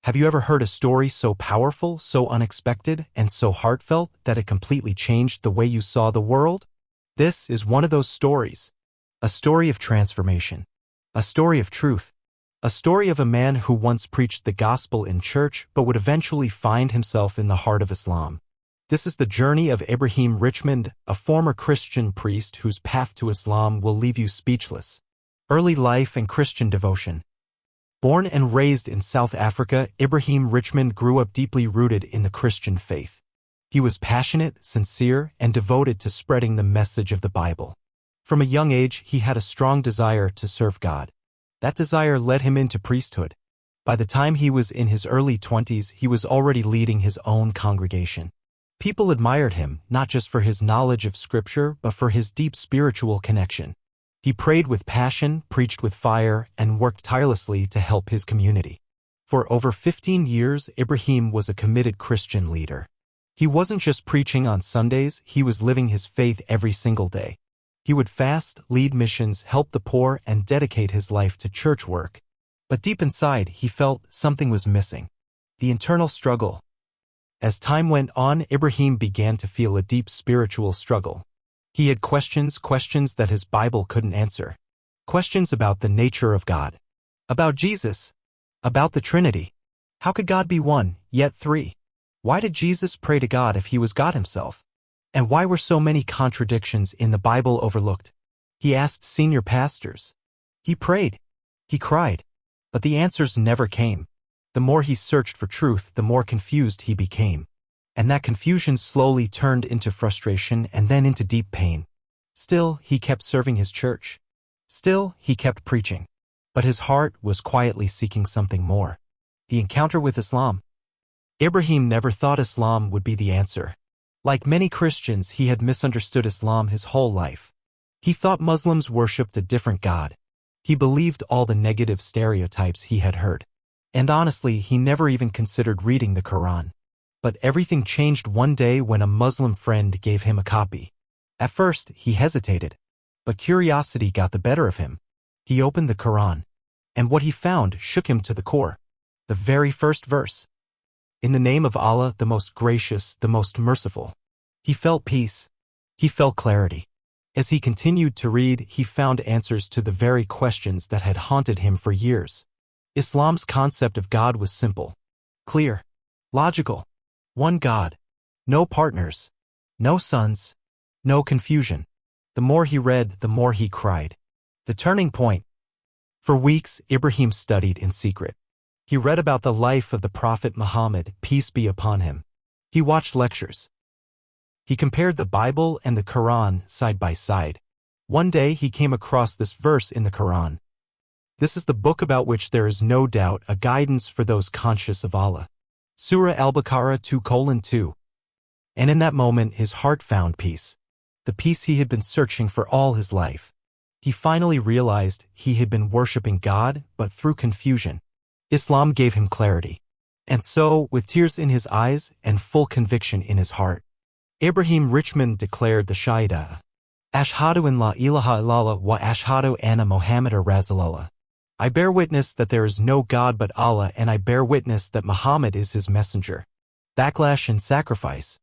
Have you ever heard a story so powerful, so unexpected, and so heartfelt that it completely changed the way you saw the world? This is one of those stories. A story of transformation. A story of truth. A story of a man who once preached the gospel in church but would eventually find himself in the heart of Islam. This is the journey of Ibrahim Richmond, a former Christian priest whose path to Islam will leave you speechless. Early life and Christian devotion. Born and raised in South Africa, Ibrahim Richmond grew up deeply rooted in the Christian faith. He was passionate, sincere, and devoted to spreading the message of the Bible. From a young age, he had a strong desire to serve God. That desire led him into priesthood. By the time he was in his early 20s, he was already leading his own congregation. People admired him, not just for his knowledge of Scripture, but for his deep spiritual connection. He prayed with passion, preached with fire, and worked tirelessly to help his community. For over 15 years, Ibrahim was a committed Christian leader. He wasn't just preaching on Sundays, he was living his faith every single day. He would fast, lead missions, help the poor, and dedicate his life to church work. But deep inside, he felt something was missing. The internal struggle. As time went on, Ibrahim began to feel a deep spiritual struggle. He had questions that his Bible couldn't answer. Questions about the nature of God. About Jesus. About the Trinity. How could God be one, yet three? Why did Jesus pray to God if he was God himself? And why were so many contradictions in the Bible overlooked? He asked senior pastors. He prayed. He cried. But the answers never came. The more he searched for truth, the more confused he became. And that confusion slowly turned into frustration and then into deep pain. Still, he kept serving his church. Still, he kept preaching. But his heart was quietly seeking something more. The encounter with Islam. Ibrahim never thought Islam would be the answer. Like many Christians, he had misunderstood Islam his whole life. He thought Muslims worshipped a different God. He believed all the negative stereotypes he had heard. And honestly, he never even considered reading the Quran. But everything changed one day when a Muslim friend gave him a copy. At first, he hesitated. But curiosity got the better of him. He opened the Quran. And what he found shook him to the core. The very first verse. In the name of Allah, the most gracious, the most merciful. He felt peace. He felt clarity. As he continued to read, he found answers to the very questions that had haunted him for years. Islam's concept of God was simple, clear, logical. One God. No partners. No sons. No confusion. The more he read, the more he cried. The turning point. For weeks, Ibrahim studied in secret. He read about the life of the Prophet Muhammad, peace be upon him. He watched lectures. He compared the Bible and the Quran side by side. One day he came across this verse in the Quran. This is the book about which there is no doubt, a guidance for those conscious of Allah. Surah Al-Baqarah 2:2. And in that moment his heart found peace. The peace he had been searching for all his life. He finally realized he had been worshipping God, but through confusion. Islam gave him clarity. And so, with tears in his eyes and full conviction in his heart, Ibrahim Richmond declared the Shahada. Ashhadu an la ilaha illallah wa ashhadu anna Muhammadar Rasulullah. I bear witness that there is no God but Allah, and I bear witness that Muhammad is his messenger. Backlash and sacrifice.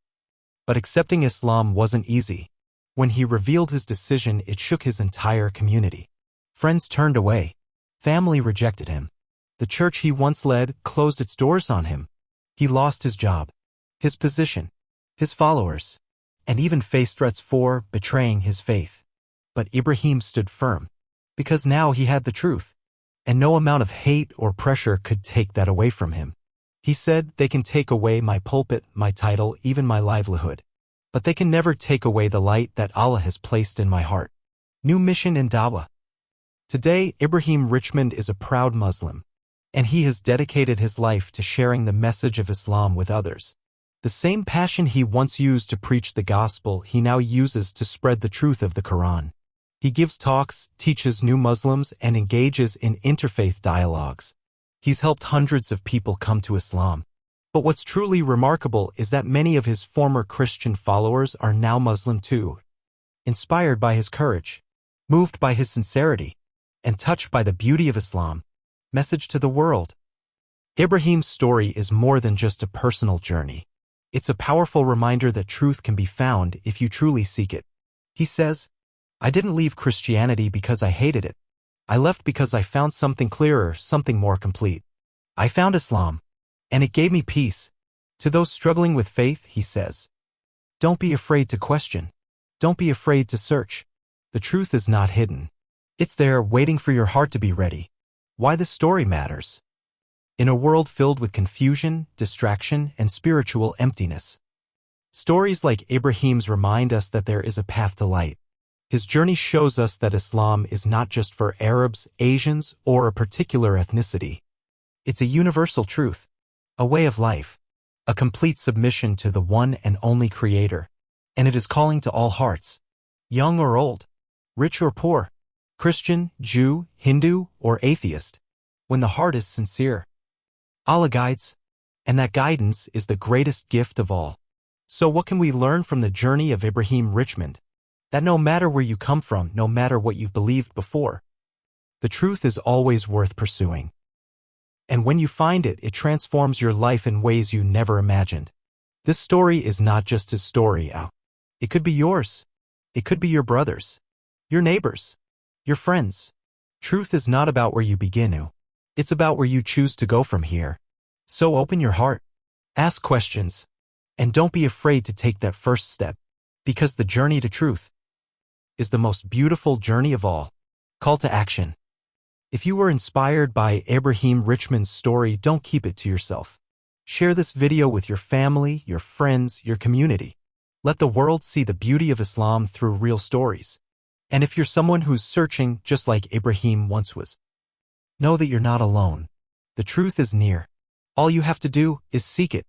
But accepting Islam wasn't easy. When he revealed his decision, it shook his entire community. Friends turned away. Family rejected him. The church he once led closed its doors on him. He lost his job, his position, his followers, and even faced threats for betraying his faith. But Ibrahim stood firm, because now he had the truth. And no amount of hate or pressure could take that away from him. He said, they can take away my pulpit, my title, even my livelihood. But they can never take away the light that Allah has placed in my heart. New mission in Dawah. Today, Ibrahim Richmond is a proud Muslim. And he has dedicated his life to sharing the message of Islam with others. The same passion he once used to preach the gospel, he now uses to spread the truth of the Quran. He gives talks, teaches new Muslims, and engages in interfaith dialogues. He's helped hundreds of people come to Islam. But what's truly remarkable is that many of his former Christian followers are now Muslim too. Inspired by his courage, moved by his sincerity, and touched by the beauty of Islam. Message to the world. Ibrahim's story is more than just a personal journey. It's a powerful reminder that truth can be found if you truly seek it. He says, "I didn't leave Christianity because I hated it. I left because I found something clearer, something more complete. I found Islam, and it gave me peace." To those struggling with faith, he says, "Don't be afraid to question. Don't be afraid to search. The truth is not hidden. It's there, waiting for your heart to be ready." Why this story matters. In a world filled with confusion, distraction, and spiritual emptiness, stories like Ibrahim's remind us that there is a path to light. His journey shows us that Islam is not just for Arabs, Asians, or a particular ethnicity. It's a universal truth, a way of life, a complete submission to the one and only Creator. And it is calling to all hearts, young or old, rich or poor, Christian, Jew, Hindu, or atheist. When the heart is sincere, Allah guides, and that guidance is the greatest gift of all. So what can we learn from the journey of Ibrahim Richmond? That no matter where you come from, no matter what you've believed before, the truth is always worth pursuing. And when you find it, it transforms your life in ways you never imagined. This story is not just his story. It could be yours. It could be your brother's, your neighbor's, your friends. Truth is not about where you begin. It's about where you choose to go from here. So open your heart, ask questions, and don't be afraid to take that first step, because the journey to truth is the most beautiful journey of all. Call to action. If you were inspired by Ibrahim Richmond's story, don't keep it to yourself. Share this video with your family, your friends, your community. Let the world see the beauty of Islam through real stories. And if you're someone who's searching just like Ibrahim once was, know that you're not alone. The truth is near. All you have to do is seek it.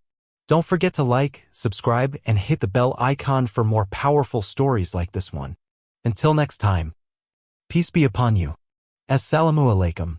Don't forget to like, subscribe, and hit the bell icon for more powerful stories like this one. Until next time, peace be upon you. Assalamu alaikum.